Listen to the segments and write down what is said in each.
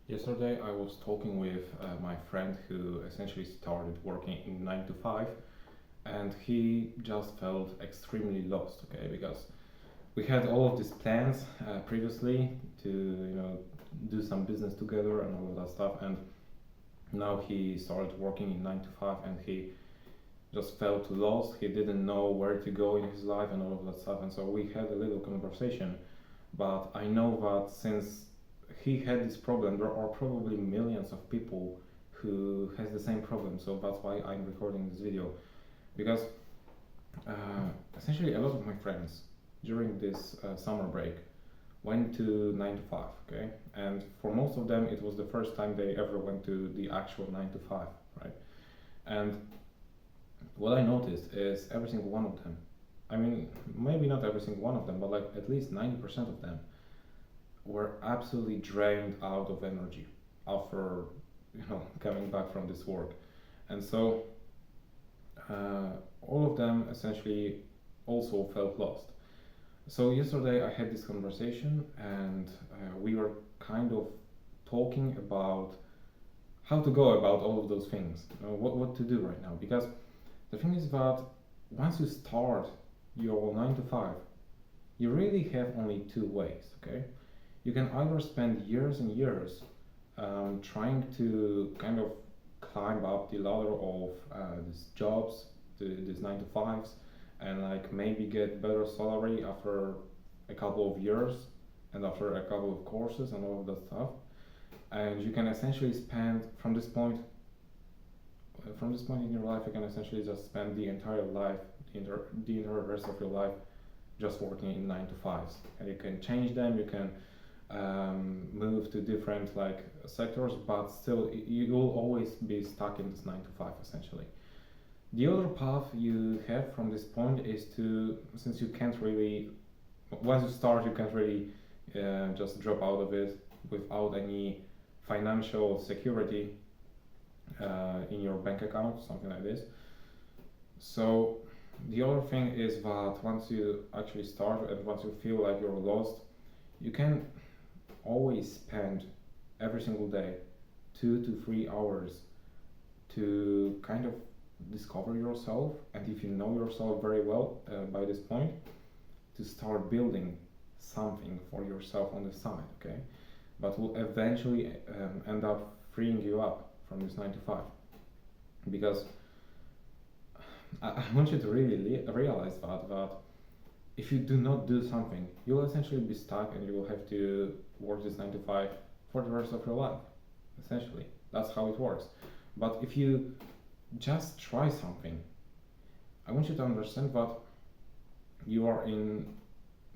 Yesterday, I was talking with my friend who essentially started working in 9 to 5, and he just felt extremely lost, okay, because we had all of these plans previously to, do some business together and all of that stuff, and now he started working in 9 to 5 and he just felt lost. He didn't know where to go in his life and all of that stuff, and so we had a little conversation. But I know that since he had this problem, there are probably millions of people who has the same problem. So that's why I'm recording this video, because essentially a lot of my friends during this summer break went to 9 to 5, okay, and for most of them it was the first time they ever went to the actual 9 to 5, right? And what I noticed is every single one of them, I mean, maybe not every single one of them, but like at least 90% of them were absolutely drained out of energy after coming back from this work. And so all of them essentially also felt lost. So yesterday I had this conversation, and we were kind of talking about how to go about all of those things, what to do right now, because the thing is that once you start your 9 to 5, you really have only two ways, okay? You can either spend years and years trying to kind of climb up the ladder of these jobs, these 9 to 5s, and like maybe get better salary after a couple of years and after a couple of courses and all of that stuff. And you can essentially spend from this point in your life, you can essentially just spend the entire life, the entire rest of your life, just working in 9 to 5s, and you can change them. You can move to different like sectors, but still you will always be stuck in this 9 to 5 essentially. The other path you have from this point is to, since you can't really, once you start, you can't really just drop out of it without any financial security in your bank account, something like this. So the other thing is that once you actually start and once you feel like you're lost, you can always spend every single day 2 to 3 hours to kind of discover yourself, and if you know yourself very well by this point, to start building something for yourself on the side, okay, but will eventually end up freeing you up from this 9 to 5, because I want you to really realize that if you do not do something, you'll essentially be stuck and you will have to work this 9 to 5 for the rest of your life. Essentially, that's how it works. But if you just try something, I want you to understand that you are in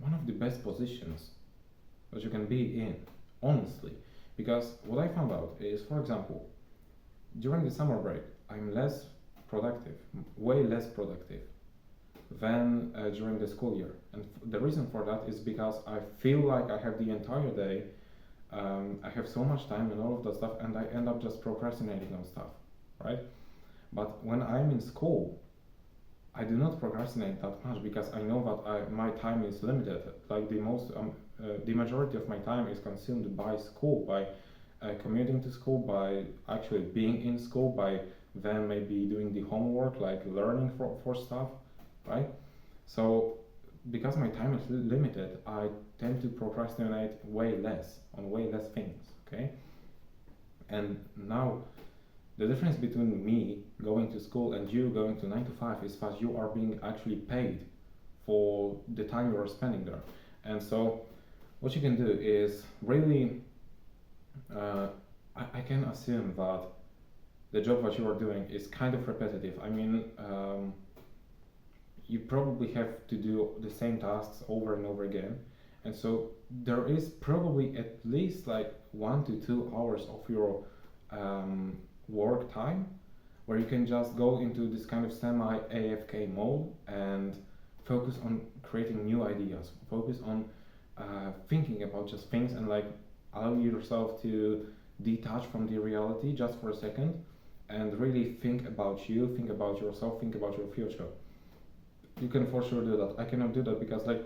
one of the best positions that you can be in, honestly. Because what I found out is, for example, during the summer break, I'm less productive, way less productive than during the school year. And the reason for that is because I feel like I have the entire day, I have so much time and all of that stuff, and I end up just procrastinating on stuff, right? But when I'm in school, I do not procrastinate that much because I know that my time is limited. Like the majority of my time is consumed by school, by commuting to school, by actually being in school, by then maybe doing the homework, like learning for stuff, right? So because my time is limited, I tend to procrastinate way less on way less things, okay? And now the difference between me going to school and you going to 9 to 5 is that you are being actually paid for the time you are spending there. And so what you can do is really, I can assume that the job that you are doing is kind of repetitive. I mean, you probably have to do the same tasks over and over again. And so there is probably at least like 1 to 2 hours of your work time where you can just go into this kind of semi AFK mode and focus on creating new ideas, focus on thinking about just things, and like allow yourself to detach from the reality just for a second and really think about you, think about yourself, think about your future. You can for sure do that. I cannot do that because, like,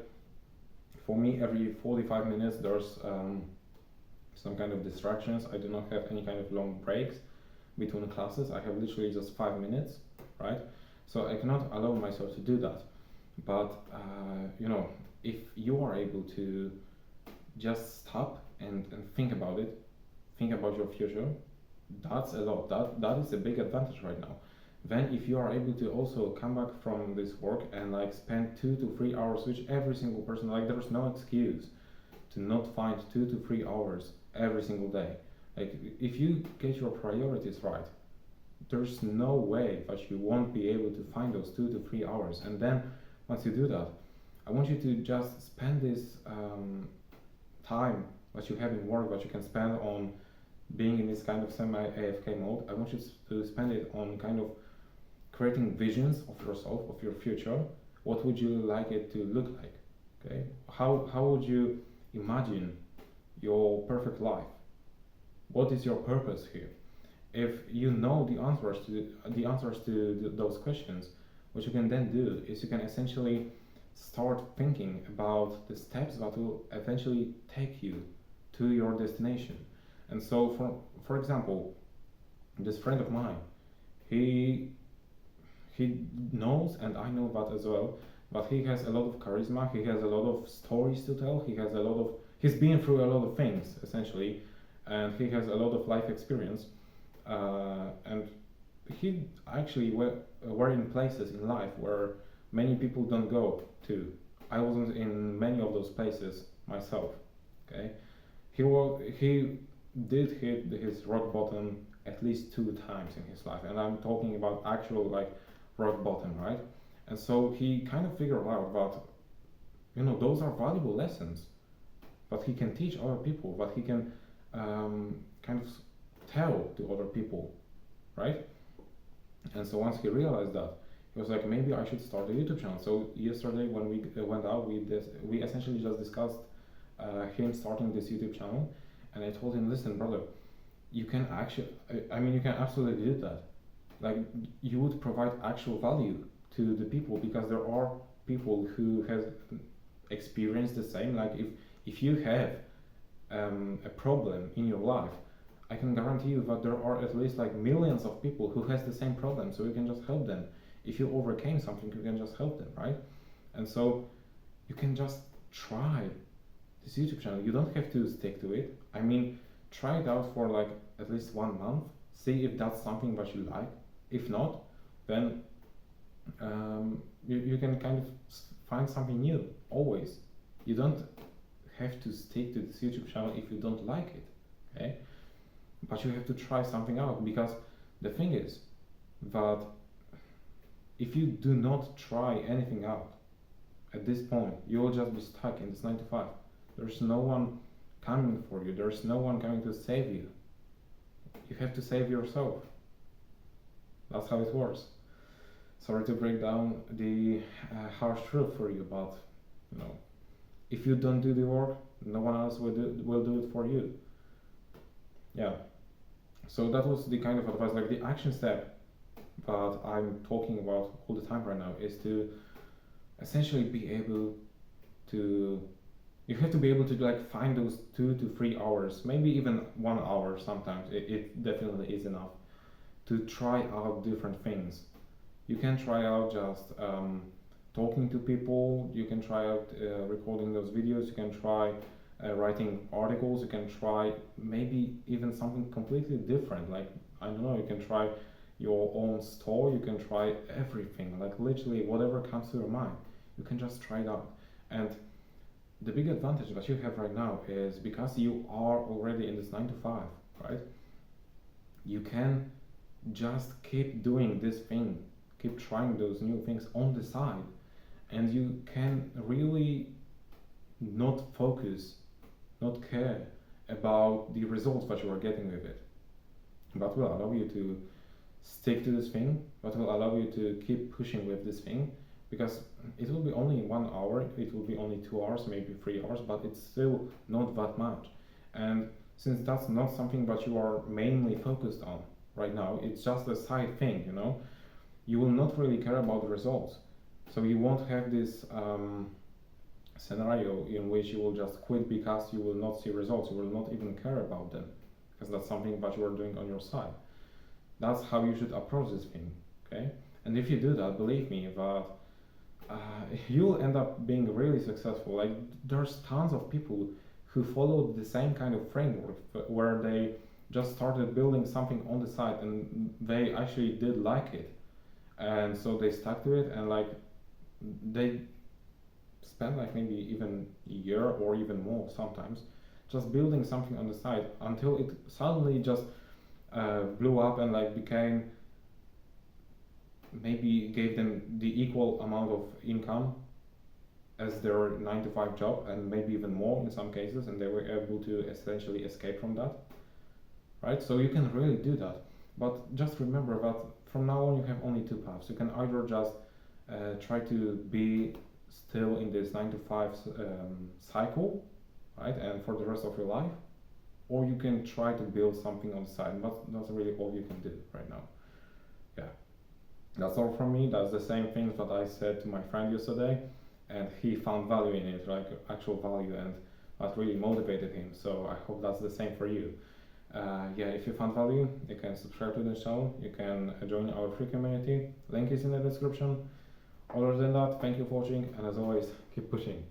for me, every 45 minutes there's some kind of distractions. I do not have any kind of long breaks between classes. I have literally just 5 minutes, right? So I cannot allow myself to do that. But if you are able to just stop and think about it, think about your future, that's a lot. That is a big advantage right now. Then if you are able to also come back from this work and like spend 2 to 3 hours, which every single person, like there's no excuse to not find 2 to 3 hours every single day. Like if you get your priorities right, there's no way that you won't be able to find those 2 to 3 hours. And then once you do that, I want you to just spend this time that you have in work that you can spend on being in this kind of semi AFK mode. I want you to spend it on kind of creating visions of yourself, of your future. What would you like it to look like? Okay, how would you imagine your perfect life? What is your purpose here? If you know the answers to those questions, what you can then do is you can essentially start thinking about the steps that will eventually take you to your destination. And so, for example, this friend of mine, he knows, and I know that as well, but he has a lot of charisma. He has a lot of stories to tell. He's been through a lot of things essentially, and he has a lot of life experience. And he actually were in places in life where many people don't go to. I wasn't in many of those places myself. Okay, he did hit his rock bottom at least 2 times in his life, and I'm talking about actual like rock bottom, right? And so he kind of figured out that those are valuable lessons that he can teach other people, that he can kind of tell to other people, right? And so once he realized that, he was like, maybe I should start a YouTube channel. So yesterday when we went out, we essentially just discussed him starting this YouTube channel, and I told him, listen, brother, you can absolutely do that. Like you would provide actual value to the people, because there are people who have experienced the same. Like if you have a problem in your life, I can guarantee you that there are at least like millions of people who has the same problem, so you can just help them. If you overcame something, you can just help them, right? And so you can just try this YouTube channel. You don't have to stick to it. I mean, try it out for like at least 1 month, see if that's something that you like. If not, then you can kind of find something new always. You don't have to stick to this YouTube channel if you don't like it, okay? But you have to try something out, because the thing is that if you do not try anything out at this point, you will just be stuck in this 9 to 5. There's no one coming for you. There's no one coming to save you. You have to save yourself. That's how it works. Sorry to break down the harsh truth for you, but if you don't do the work, no one else will do it for you. Yeah. So that was the kind of advice, like the action step that I'm talking about all the time right now, is to essentially be able to, you have to be able to like find those 2 to 3 hours, maybe even 1 hour sometimes, it definitely is enough, to try out different things. You can try out just talking to people, you can try out recording those videos, you can try writing articles, you can try maybe even something completely different, like I don't know, you can try your own store, you can try everything, like literally whatever comes to your mind, you can just try it out. And the big advantage that you have right now is because you are already in this 9 to 5, right? You can just keep doing this thing, keep trying those new things on the side, and you can really not focus, not care about the results that you are getting with it. That will allow you to stick to this thing, that will allow you to keep pushing with this thing, because it will be only 1 hour, it will be only 2 hours, maybe 3 hours, but it's still not that much. And since that's not something that you are mainly focused on right now, it's just a side thing, you will not really care about the results. So you won't have this scenario in which you will just quit because you will not see results, you will not even care about them, because that's something that you are doing on your side. That's how you should approach this thing, okay? And if you do that, believe me that uh, you'll end up being really successful. Like, there's tons of people who followed the same kind of framework where they just started building something on the side and they actually did like it, and so they stuck to it, and like they spend like maybe even a year or even more sometimes just building something on the side until it suddenly just blew up and like became, maybe gave them the equal amount of income as their 9 to 5 job, and maybe even more in some cases, and they were able to essentially escape from that, right? So you can really do that, but just remember that from now on you have only two paths. You can either just try to be still in this 9 to 5 cycle, right, and for the rest of your life, or you can try to build something on the side, and that's really all you can do right now. Yeah, that's all from me. That's the same things that I said to my friend yesterday, and he found value in it, like actual value, and that really motivated him. So I hope that's the same for you. Yeah, if you found value, you can subscribe to the channel, you can join our free community, link is in the description. Other than that, thank you for watching, and as always, keep pushing.